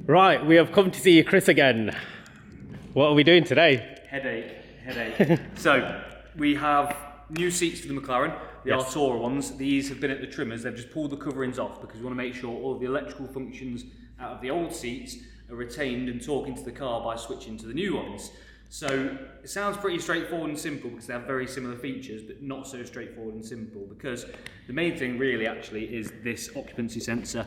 Right, we have come to see Chris again. What are we doing today? Headache. So, we have new seats for the Mclaren, the Artura ones. These have been at the trimmers. They've just pulled the coverings off because we want to make sure all of the electrical functions out of the old seats are retained and talking to the car by switching to the new ones. So it sounds pretty straightforward and simple because they have very similar features, but not so straightforward and simple because the main thing really actually is this occupancy sensor.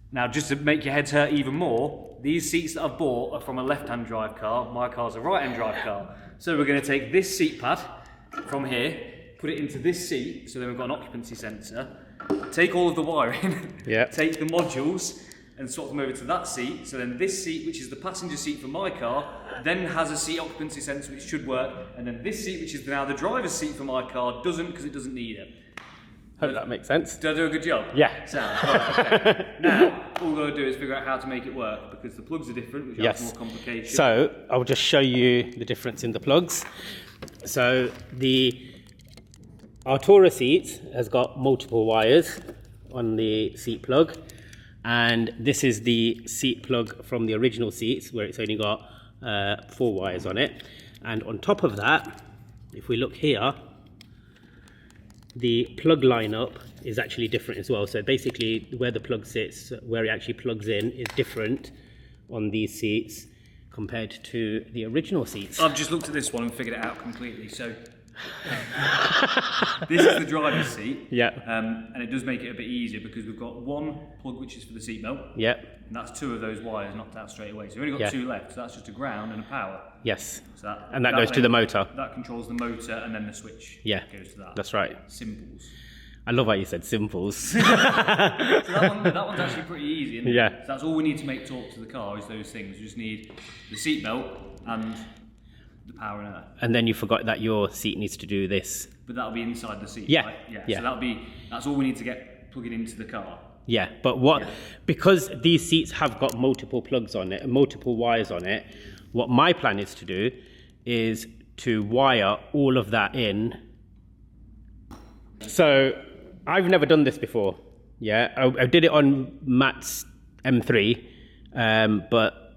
Now, just to make your heads hurt even more, these seats that I've bought are from a left-hand drive car. My car's a right-hand drive car. So we're going to take this seat pad from here, put it into this seat, so then we've got an occupancy sensor, take all of the wiring, take the modules, and swap them over to that seat. So then this seat, which is the passenger seat for my car, then has a seat occupancy sensor which should work, and then this seat, which is now the driver's seat for my car, doesn't because it doesn't need it. Hope that makes sense. Did I do a good job? Yeah. Sounds right, okay. Now, all we've got to do is figure out how to make it work because the plugs are different, which adds more complication. So, I'll just show you the difference in the plugs. So, the Artura seat has got multiple wires on the seat plug, and this is the seat plug from the original seats where it's only got 4 wires on it. And on top of that, if we look here, the plug lineup is actually different as well. So basically where the plug sits, where it actually plugs in, is different on these seats compared to the original seats. I've just looked at this one and figured it out completely. So this is the driver's seat, and it does make it a bit easier because we've got one plug which is for the seatbelt, and that's 2 of those wires knocked out straight away. So we've only got 2 left, so that's just a ground and a power. Yes, so that goes to the motor. That controls the motor, and then the switch goes to that. That's right. Simples. I love how you said simples. So that one's actually pretty easy, isn't it? So that's all we need to make talk to the car is those things. We just need the seatbelt and the power and earth. And then you forgot that your seat needs to do this. But that'll be inside the seat, right? So that's all we need to get plugged into the car. Yeah, but because these seats have got multiple plugs on it and multiple wires on it, what my plan is to do is to wire all of that in. So I've never done this before. I did it on Matt's M3, and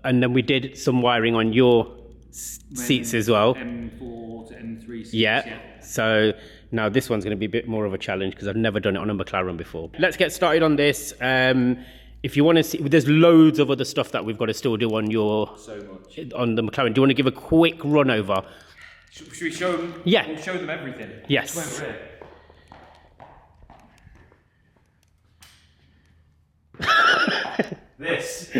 then we did some wiring on your seats as well. M4 to M3 seats. So now this one's going to be a bit more of a challenge because I've never done it on a McLaren before. Let's get started on this. If you want to see, there's loads of other stuff that we've got to still do on on the McLaren. Do you want to give a quick run over? Should we show them? Yeah. We'll show them everything. Yes. This.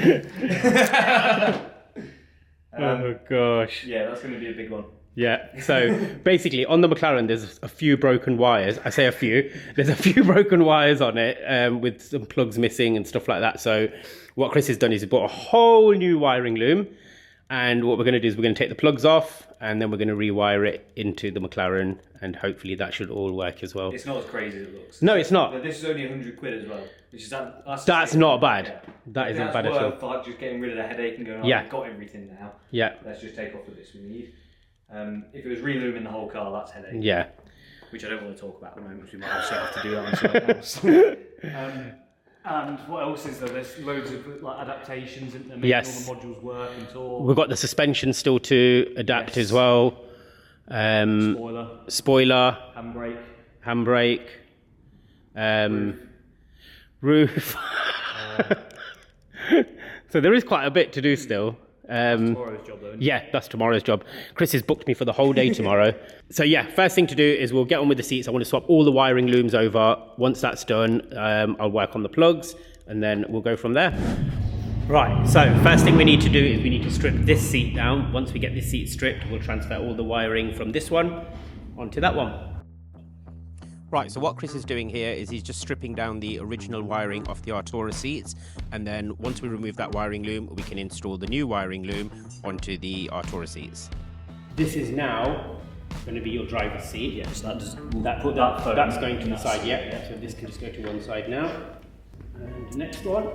Oh gosh. Yeah, that's going to be a big one. Yeah, so basically on the McLaren there's a few broken wires. I say a few. There's a few broken wires on it with some plugs missing and stuff like that. So what Chris has done is he bought a whole new wiring loom, and what we're going to do is we're going to take the plugs off and then we're going to rewire it into the McLaren, and hopefully that should all work as well. It's not as crazy as it looks. No, it's not. But this is only 100 quid as well. Which is that's not bad. Yeah. That isn't bad at all. For like just getting rid of the headache and going, I've got everything now. Yeah. Let's just take off the bits we need. If it was relooming the whole car, that's headache. Yeah. Which I don't want to talk about at the moment, because we might also have to do that on something else. And what else is there? There's loads of adaptations and making all the modules work and talk. We've got the suspension still to adapt as well. Spoiler. Handbrake. Roof. So there is quite a bit to do still. That's tomorrow's job, though, isn't it? Yeah, that's tomorrow's job. Chris has booked me for the whole day tomorrow. So yeah, first thing to do is we'll get on with the seats. I want to swap all the wiring looms over. Once that's done, I'll work on the plugs and then we'll go from there. Right, so first thing we need to do is we need to strip this seat down. Once we get this seat stripped, we'll transfer all the wiring from this one onto that one. Right, so what Chris is doing here is he's just stripping down the original wiring off the Artura seats, and then once we remove that wiring loom, we can install the new wiring loom onto the Artura seats. This is now going to be your driver's seat. Yeah, so that's going to the side, so this can just go to one side now. And the next one.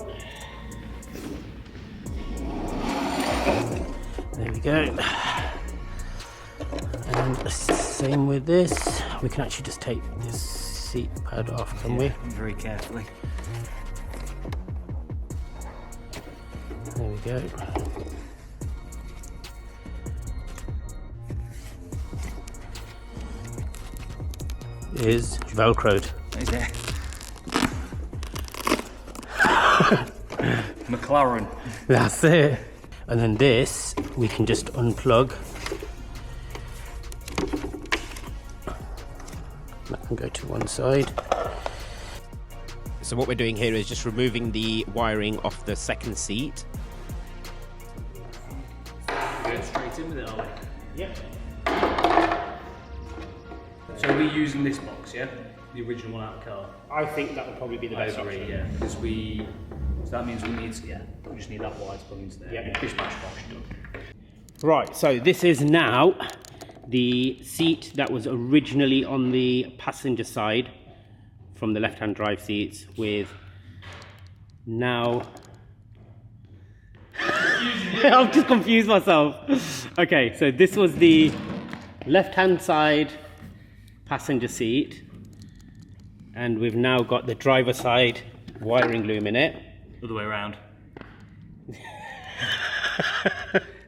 There we go. And same with this. We can actually just take this seat pad off, can we? Very carefully. There we we go. Is velcroed. Is it? Mclaren. That's it. And then this we can just unplug. That can go to one side. So what we're doing here is just removing the wiring off the second seat. Go straight in with it, are we? Yep. So are we using this box, yeah? The original one out of the car? I think that would probably be the best option. Yeah, because so that means we just need that wire to plug into there. Yeah. Bish bash bosh, done. Right, so this is now the seat that was originally on the passenger side from the left-hand drive seats with now... I've just confused myself. Okay, so this was the left-hand side passenger seat, and we've now got the driver side wiring loom in it. Other way around.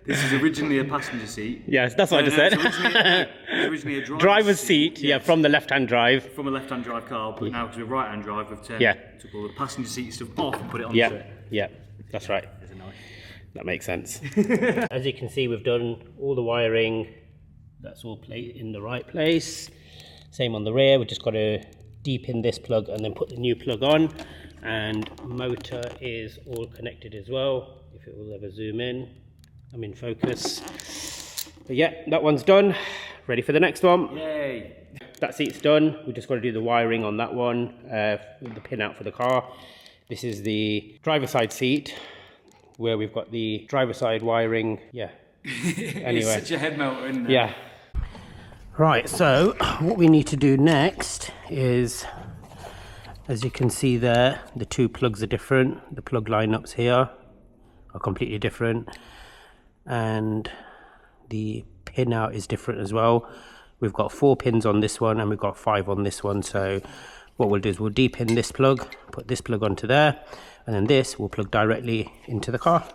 This is originally a passenger seat. Yes, that's what I just said. It's originally a driver's seat, yeah, from the left-hand drive. From a left-hand drive car, but now because we're right-hand drive, we've took all the passenger seat stuff off and put it onto it. Yeah, that's right. There's a knife. That makes sense. As you can see, we've done all the wiring. That's all in the right place. Same on the rear. We've just got to deep-in this plug and then put the new plug on. And motor is all connected as well, if it will ever zoom in. I'm in focus. But yeah, that one's done. Ready for the next one. Yay! That seat's done. We've just got to do the wiring on that one, with the pin out for the car. This is the driver side seat, where we've got the driver side wiring. Yeah. Anyway. It's such a head melter, isn't it? Yeah. Right, so what we need to do next is, as you can see there, the two plugs are different. The plug lineups here are completely different, and the pin out is different as well. We've got 4 pins on this one and we've got 5 on this one. So what we'll do is we'll deep in this plug, put this plug onto there, and then this will plug directly into the car,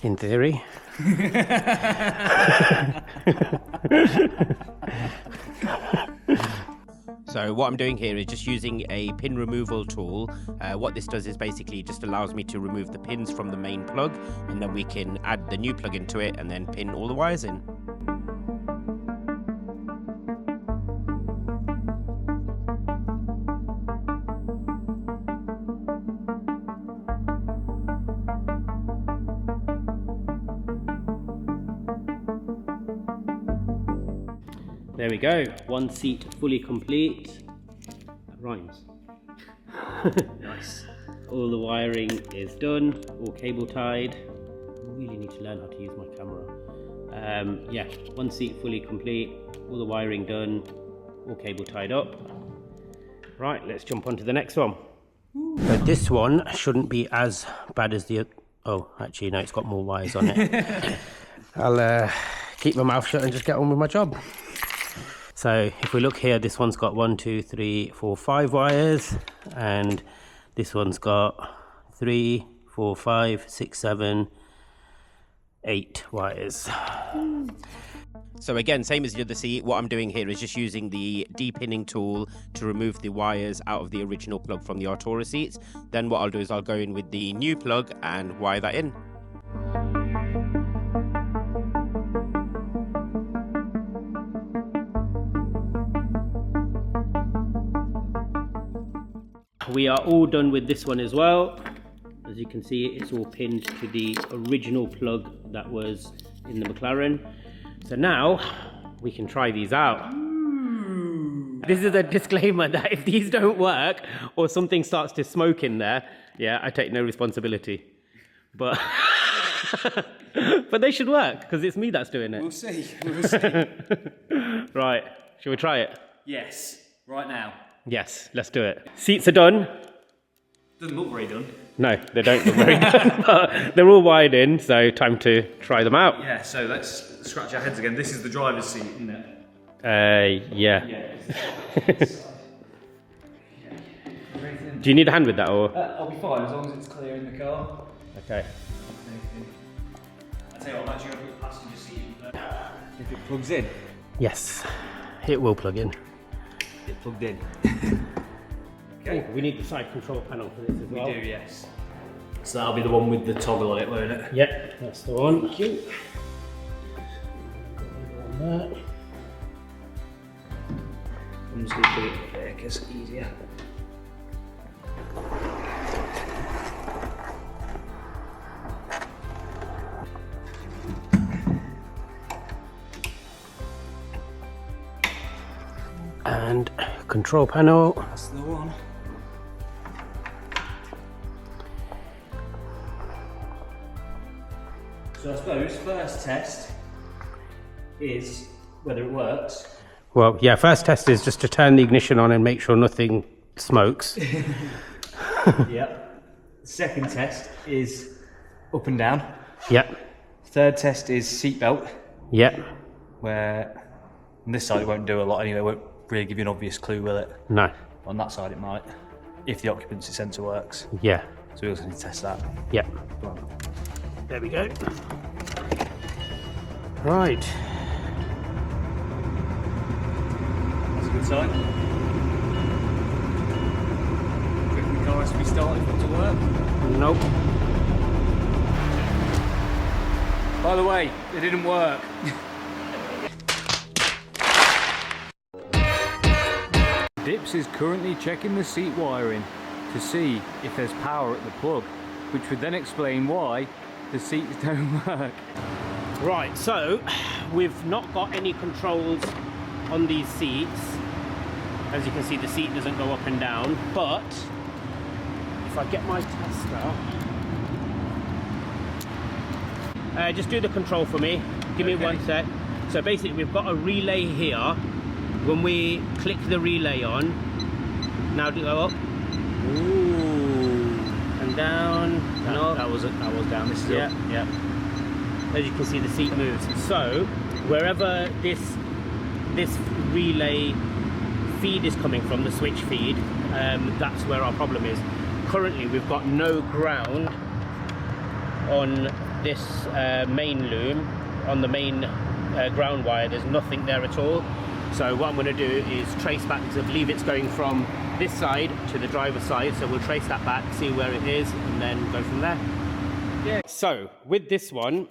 in theory. So what I'm doing here is just using a pin removal tool. What this does is basically just allows me to remove the pins from the main plug, and then we can add the new plug into it and then pin all the wires in. There we go, one seat fully complete. That rhymes. Nice. All the wiring is done, all cable tied. I really need to learn how to use my camera. Yeah, one seat fully complete, all the wiring done, all cable tied up. Right, let's jump on to the next one. So this one shouldn't be as bad as the... Oh, actually no, it's got more wires on it. I'll keep my mouth shut and just get on with my job. So if we look here, this one's got 1, 2, 3, 4, 5 wires, and this one's got 3, 4, 5, 6, 7, 8 wires. So again, same as the other seat, what I'm doing here is just using the de-pinning tool to remove the wires out of the original plug from the Artura seats. Then what I'll do is I'll go in with the new plug and wire that in. We are all done with this one as well. As you can see, it's all pinned to the original plug that was in the Mclaren. So now we can try these out. This is a disclaimer that if these don't work or something starts to smoke in there, yeah, I take no responsibility. But but they should work because it's me that's doing it. We'll see. We'll see. Right, shall we try it? Yes, right now. Yes, let's do it. Seats are done. Doesn't look very done. No, they don't look very done, but they're all wired in, so time to try them out. Yeah, so let's scratch our heads again. This is the driver's seat, isn't it? Yeah. Yeah. Do you need a hand with that, or? I'll be fine as long as it's clear in the car. Okay. I tell you what, I'm actually going to put the passenger seat if it plugs in. Yes, it will plug in. It plugged in. Okay. Ooh, we need the side control panel for this as well. We do, yes. So that'll be the one with the toggle on it, won't it? Yep, that's the one. Thank you. On that. I'm just going to put it there because it's easier. And control panel. That's the one. So I suppose first test is whether it works. Well, yeah, first test is just to turn the ignition on and make sure nothing smokes. Yep. Second test is up and down. Yep. Third test is seatbelt. Yep. Where on this side it won't do a lot anyway, it won't really give you an obvious clue, will it? No. On that side it might, if the occupancy sensor works. Yeah. So we also need to test that. Yep. There we go. Right. That's a good sign. Do you reckon the car has to be started for it to work? Nope. By the way, it didn't work. Dips is currently checking the seat wiring to see if there's power at the plug, which would then explain why the seats don't work. Right, so we've not got any controls on these seats. As you can see, the seat doesn't go up and down, but if I get my tester, just do the control for me. Give me 1 sec. So basically we've got a relay here. When we click the relay on, now do go up. Ooh. And down. That was down. This is yeah. up. Yeah. As you can see, the seat moves. So wherever this relay feed is coming from, the switch feed, that's where our problem is. Currently we've got no ground on this main loom, on the main ground wire. There's nothing there at all. So what I'm going to do is trace back, because I believe it's going from this side to the driver's side, so we'll trace that back, see where it is, and then go from there. Yeah. So with this one,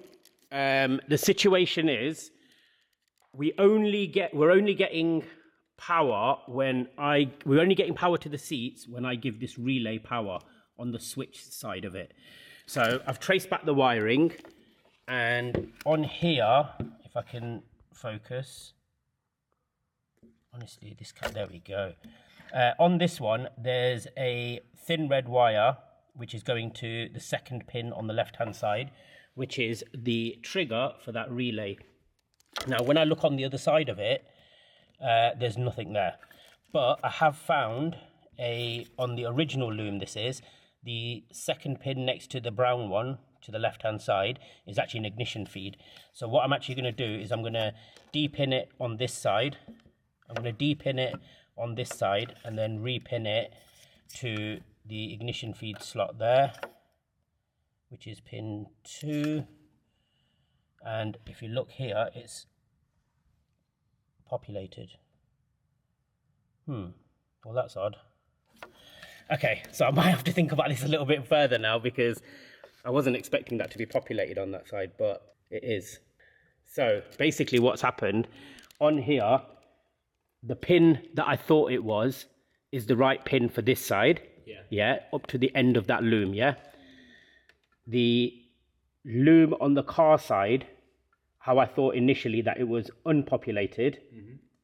the situation is we're only getting power we're only getting power to the seats when I give this relay power on the switch side of it. So I've traced back the wiring, and on here, if I can focus. Honestly, there we go. On this one, there's a thin red wire which is going to the second pin on the left-hand side, which is the trigger for that relay. Now, when I look on the other side of it, there's nothing there. But I have found on the original loom, this is, the second pin next to the brown one, to the left-hand side, is actually an ignition feed. So what I'm actually going to do is I'm going to de-pin it on this side. I'm going to de-pin it on this side and then re-pin it to the ignition feed slot there, which is pin 2. And if you look here, it's populated. Well, that's odd. Okay, so I might have to think about this a little bit further now, because I wasn't expecting that to be populated on that side, but it is. So basically what's happened on here, the pin that I thought it was is the right pin for this side. Yeah, up to the end of that loom, yeah? The loom on the car side, how I thought initially that it was unpopulated,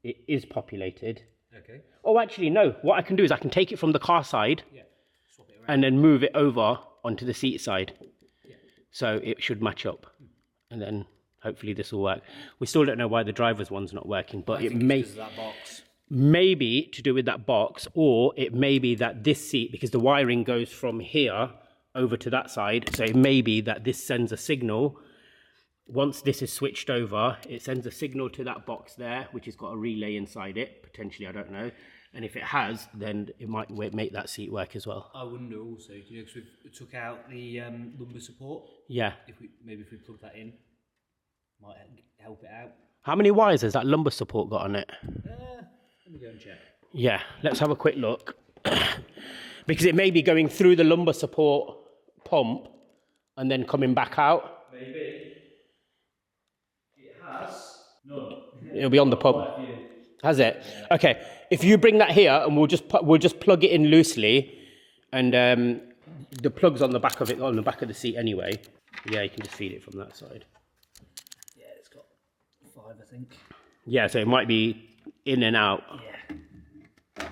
it is populated. Okay. Oh, actually, no. What I can do is I can take it from the car side swap it around, and then move it over onto the seat side. So it should match up. And then hopefully this will work. We still don't know why the driver's one's not working, but it may... that box. Maybe to do with that box, or it may be that this seat, because the wiring goes from here over to that side, so it may be that this sends a signal. Once this is switched over, it sends a signal to that box there, which has got a relay inside it, potentially, I don't know. And if it has, then it might make that seat work as well. I wonder also, you know, because we took out the lumbar support. Yeah. If we plug that in, might help it out. How many wires has that lumbar support got on it? Let me go and check. Yeah, let's have a quick look. Because it may be going through the lumbar support pump and then coming back out. Maybe. It has. No. It'll be on the pump. Has it? Yeah. Okay. If you bring that here, and we'll just plug it in loosely, and the plug's on the back of it, on the back of the seat anyway. Yeah, you can just feed it from that side. Yeah, it's got 5, I think. Yeah, so it might be in and out. Yeah.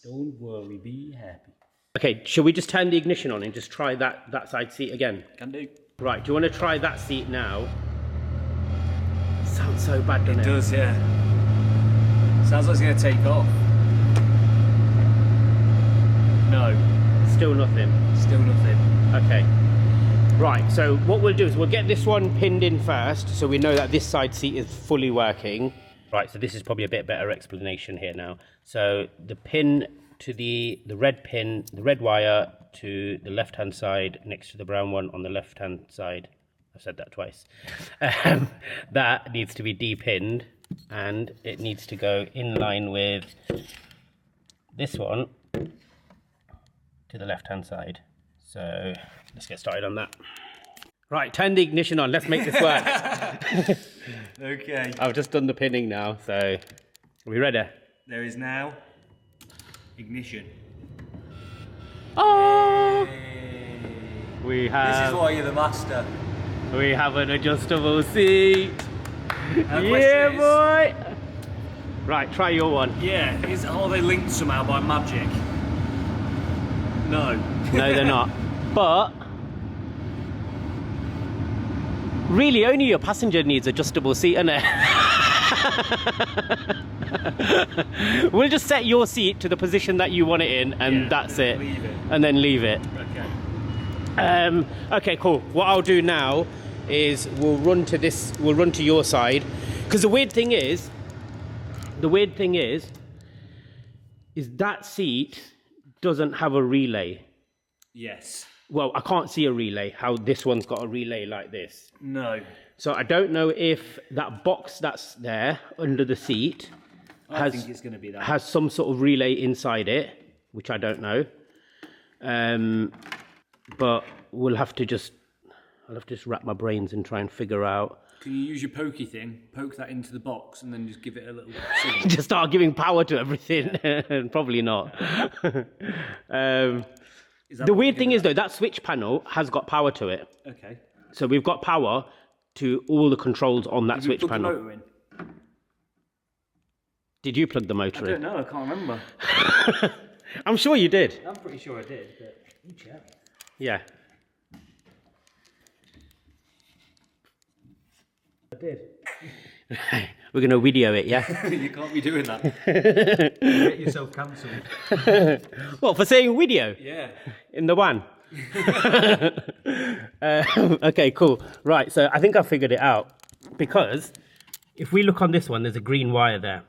Don't worry, be happy. Okay, shall we just turn the ignition on and just try that side seat again? Can do. Right, do you want to try that seat now? Sounds so bad, doesn't it? It does, yeah. Sounds like it's going to take off. No. Still nothing. Still nothing. Okay. Right, so what we'll do is we'll get this one pinned in first, so we know that this side seat is fully working. Right, so this is probably a bit better explanation here now. So the pin to the red wire to the left-hand side next to the brown one on the left-hand side. I've said that twice. That needs to be depinned, and it needs to go in line with this one to the left-hand side. So let's get started on that. Right, turn the ignition on. Let's make this work. Okay. I've just done the pinning now, so are we ready? There is now ignition. Oh! Yay. We have. This is why you're the master. We have an adjustable seat. Yeah, boy. Right, try your one. Yeah, are they linked somehow by magic? No. No, they're not. But really, only your passenger needs adjustable seat, innit? We'll just set your seat to the position that you want it in, and that's it. Leave it. And then leave it. Okay. Okay, cool. What I'll do now is we'll run to your side, because the weird thing is that seat doesn't have a relay. Yes. Well, I can't see a relay, how this one's got a relay like this. No. So I don't know if that box that's there under the seat I think it's going to be that. has some sort of relay inside it, which I don't know. But I'll have to just wrap my brains and try and figure out. Can you use your pokey thing, poke that into the box, and then just give it a little signal? Just start giving power to everything? Yeah. Probably not. The weird thing is, though, that switch panel has got power to it. Okay. So we've got power to all the controls on that switch panel. Did you plug the motor in? Did you plug the motor in? I don't know, I can't remember. I'm sure you did. I'm pretty sure I did, but you check. Yeah. I did. We're going to video it, yeah? You can't be doing that. Get yourself cancelled. What, for saying video? Yeah. In the van? Okay, cool. Right, so I think I figured it out. Because if we look on this one, there's a green wire there.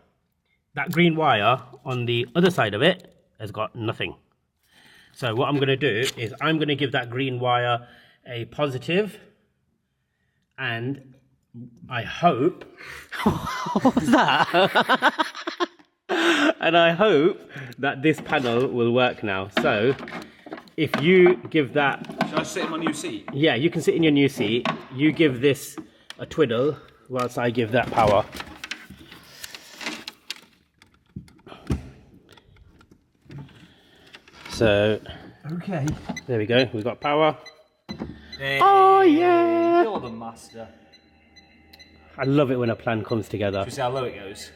That green wire on the other side of it has got nothing. So what I'm going to do is I'm going to give that green wire a positive, and I hope... What was that? And I hope that this panel will work now. So if you give that... Should I sit in my new seat? Yeah, you can sit in your new seat. You give this a twiddle whilst I give that power. So, okay. There we go. We've got power. Hey, oh, yeah. You're the master. I love it when a plan comes together. Should we see how low it goes?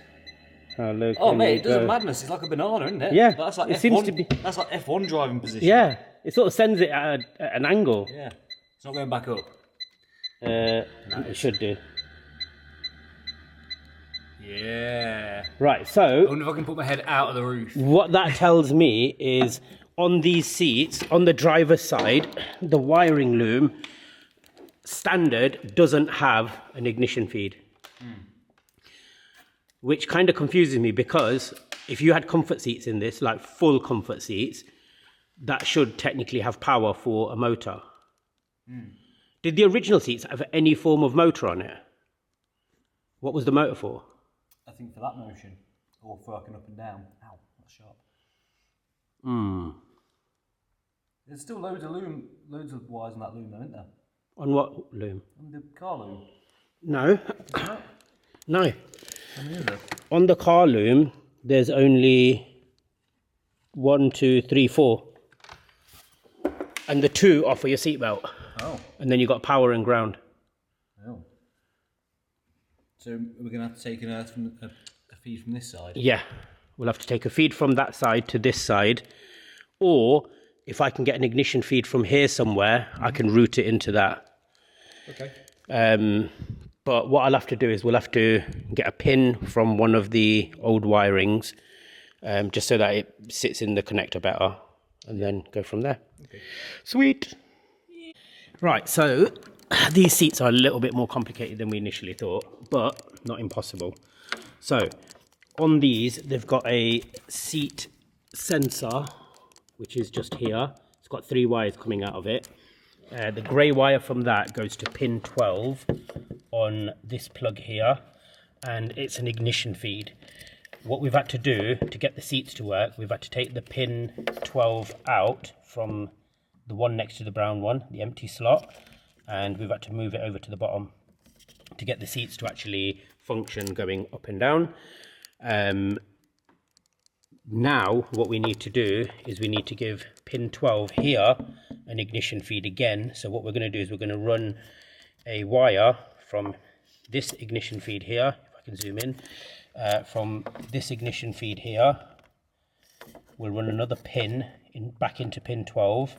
Oh, mate, it does a madness. It's like a banana, isn't it? Yeah. That's like it F1, seems to be. That's like F1 driving position. Yeah. It sort of sends it at an angle. Yeah. It's not going back up. It should do. Yeah. Right, so... I wonder if I can put my head out of the roof. What that tells me is on these seats, on the driver's side, the wiring loom standard doesn't have an ignition feed. which kind of confuses me because if you had comfort seats in this, like full comfort seats, that should technically have power for a motor. Did the original seats have any form of motor on it? What was the motor for? I think for that motion, or for working up and down. Ow, that's sharp. There's still loads of wires on that loom, though, isn't there? On what loom? On the car loom. No. No. On the car loom, there's only 1, 2, 3, 4. And the 2 are for your seatbelt. Oh. And then you've got power and ground. Oh. So we're going to have to take a feed from this side? Yeah. We'll have to take a feed from that side to this side. Or if I can get an ignition feed from here somewhere, I can route it into that. Okay. But what I'll have to do is we'll have to get a pin from one of the old wirings, just so that it sits in the connector better, and then go from there. Okay. Sweet. Right, so these seats are a little bit more complicated than we initially thought, but not impossible. So on these, they've got a seat sensor, which is just here. It's got 3 wires coming out of it. The grey wire from that goes to pin 12 on this plug here, and it's an ignition feed. What we've had to do to get the seats to work, we've had to take the pin 12 out from the one next to the brown one, the empty slot, and we've had to move it over to the bottom to get the seats to actually function going up and down. Now what we need to do is we need to give pin 12 here an ignition feed again. So what we're going to do is we're going to run a wire from this ignition feed here, if I can zoom in, from this ignition feed here, we'll run another pin back into pin 12.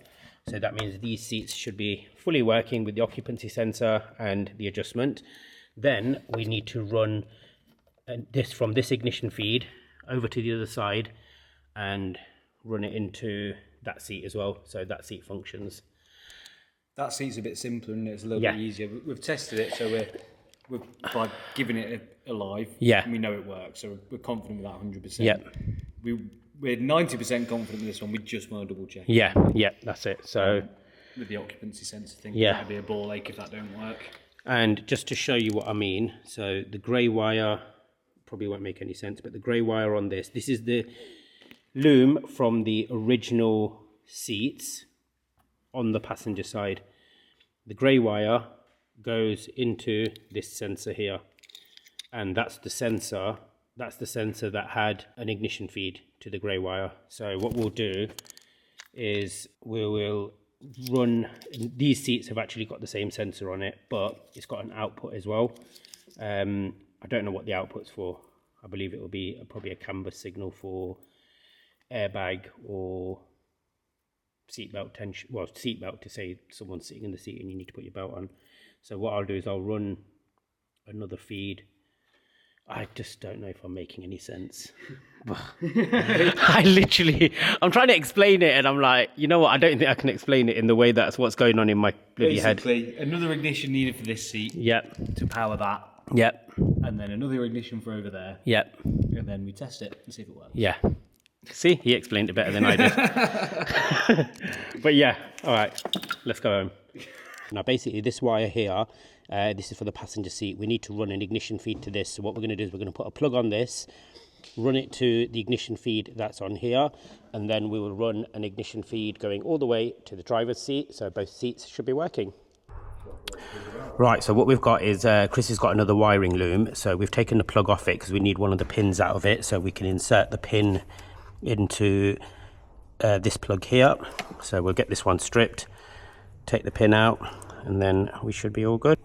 So that means these seats should be fully working with the occupancy sensor and the adjustment. Then we need to run this from this ignition feed over to the other side and run it into that seat as well, so that seat functions. That seat's a bit simpler and it's a little bit easier. We've tested it, so we're by giving it a live, we know it works, so we're confident with that 100%. Yeah. We're 90% confident with this one, we just want to double check. Yeah, that's it. So with the occupancy sensor thing, that'd be a ball ache if that don't work. And just to show you what I mean, so the grey wire probably won't make any sense, but the grey wire on this is the loom from the original seats on the passenger side. The grey wire goes into this sensor here, and that's the sensor that had an ignition feed to the grey wire. So what we'll do is we will run, these seats have actually got the same sensor on it, but it's got an output as well. I don't know what the output's for. I believe it will be probably a canvas signal for airbag or seatbelt tension. Well, seatbelt to say someone's sitting in the seat and you need to put your belt on. So what I'll do is I'll run another feed. I just don't know if I'm making any sense. I'm trying to explain it and I'm like, you know what, I don't think I can explain it in the way that's what's going on in my bloody head. Basically, another ignition needed for this seat. Yep. To power that. Yep. And then another ignition for over there. Yep. And then we test it and see if it works. Yeah. See, he explained it better than I did. But yeah, all right, let's go home. Now basically this wire here, this is for the passenger seat. We need to run an ignition feed to this. So what we're going to do is we're going to put a plug on this, run it to the ignition feed that's on here, and then we will run an ignition feed going all the way to the driver's seat. So both seats should be working. Right, so what we've got is Chris has got another wiring loom. So we've taken the plug off it because we need one of the pins out of it, so we can insert the pin into this plug here. So we'll get this one stripped, take the pin out, and then we should be all good.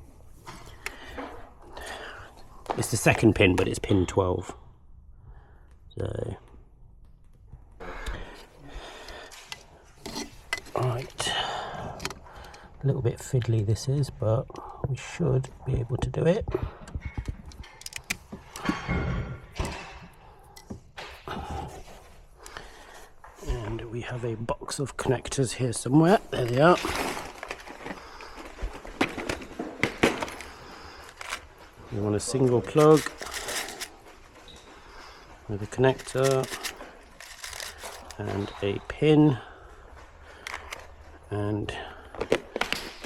It's the second pin, but it's pin 12. So, right, a little bit fiddly this is, but we should be able to do it. And we have a box of connectors here somewhere. There they are. You want a single plug. with a connector and a pin, and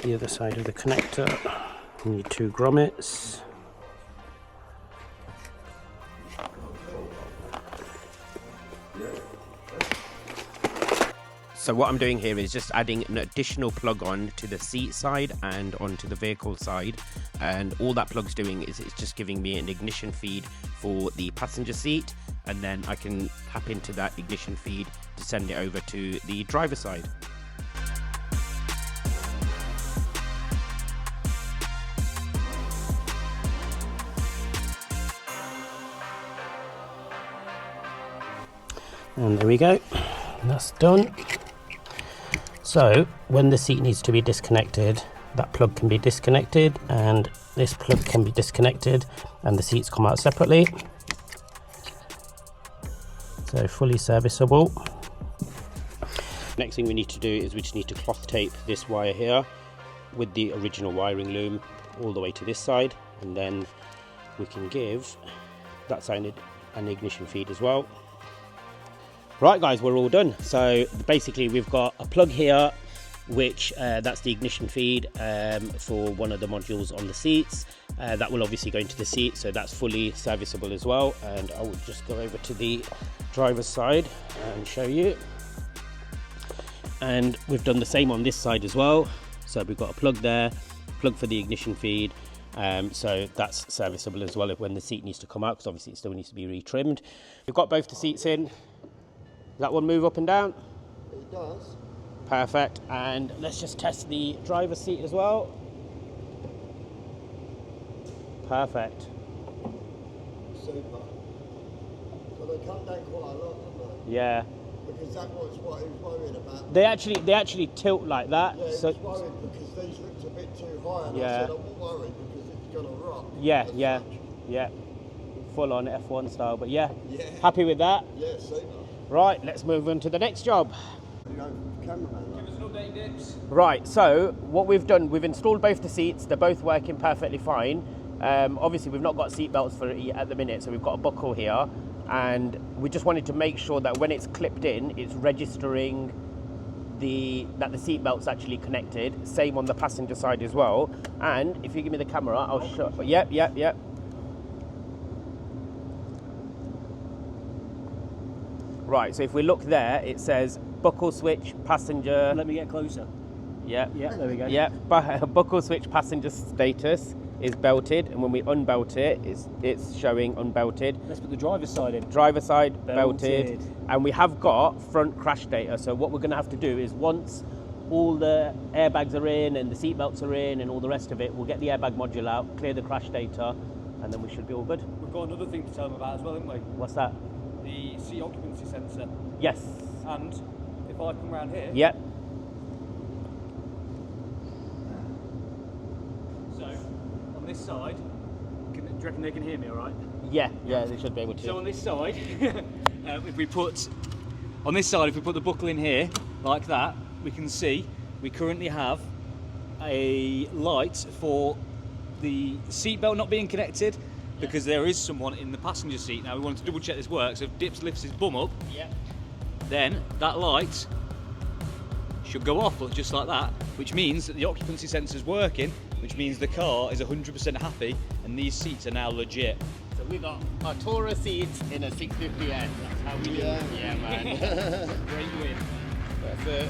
the other side of the connector you need 2 grommets. So what I'm doing here is just adding an additional plug on to the seat side and onto the vehicle side, and all that plug's doing is it's just giving me an ignition feed for the passenger seat, and then I can tap into that ignition feed to send it over to the driver's side. And there we go, that's done. So when the seat needs to be disconnected, that plug can be disconnected and this plug can be disconnected, and the seats come out separately. So fully serviceable. Next thing we need to do is we just need to cloth tape this wire here with the original wiring loom all the way to this side, and then we can give that side an ignition feed as well. Right guys, we're all done. So basically we've got a plug here, which that's the ignition feed for one of the modules on the seats. That will obviously go into the seat, so that's fully serviceable as well. And I will just go over to the driver's side and show you. And we've done the same on this side as well. So we've got a plug there, plug for the ignition feed. So that's serviceable as well if when the seat needs to come out, because obviously it still needs to be retrimmed. We've got both the seats in. Does that one move up and down? It does. Perfect. And let's just test the driver's seat as well. Perfect. Super. So they come down quite a lot, don't they? Yeah. Because that was what he was worried about. They actually tilt like that. Yeah, he so was worried because these looked a bit too high, and Yeah. I said, I'm not worried because it's going to rock. yeah, as yeah, such. yeah. Full on F1 style, but yeah. Yeah. Happy with that? Yeah, super. Right, let's move on to the next job. You know, cameraman. Give us an update, Dips. Right, so what we've done, we've installed both the seats. They're both working perfectly fine. Obviously, we've not got seat belts for it at the minute, so we've got a buckle here. And we just wanted to make sure that when it's clipped in, it's registering that the seat belt's actually connected. Same on the passenger side as well. And if you give me the camera, I'll show. Yep. Right, so if we look there, it says buckle switch passenger. Let me get closer. Yeah, there we go. Yeah, buckle switch passenger status is belted, and when we unbelt it, it's showing unbelted. Let's put the driver's side in. Driver side belted, Belted. and we have got front crash data. So what we're going to have to do is once all the airbags are in and the seat belts are in and all the rest of it, we'll get the airbag module out, clear the crash data, and then we should be all good. We've got another thing to tell them about as well, haven't we? What's that? The seat occupancy sensor. Yes. And if I come around here, Yep. so on this side, do you reckon they can hear me all right? Yeah, they should be able to. So on this side, if we put the buckle in here like that, we can see we currently have a light for the seatbelt not being connected, because there is someone in the passenger seat. Now we wanted to double check this works. So if Dips lifts his bum up, then that light should go off, look just like that, which means that the occupancy sensor is working, which means the car is 100% happy and these seats are now legit. So we got Artura seats in a 650S. That's how we do it. Yeah, man. Great win. That's it.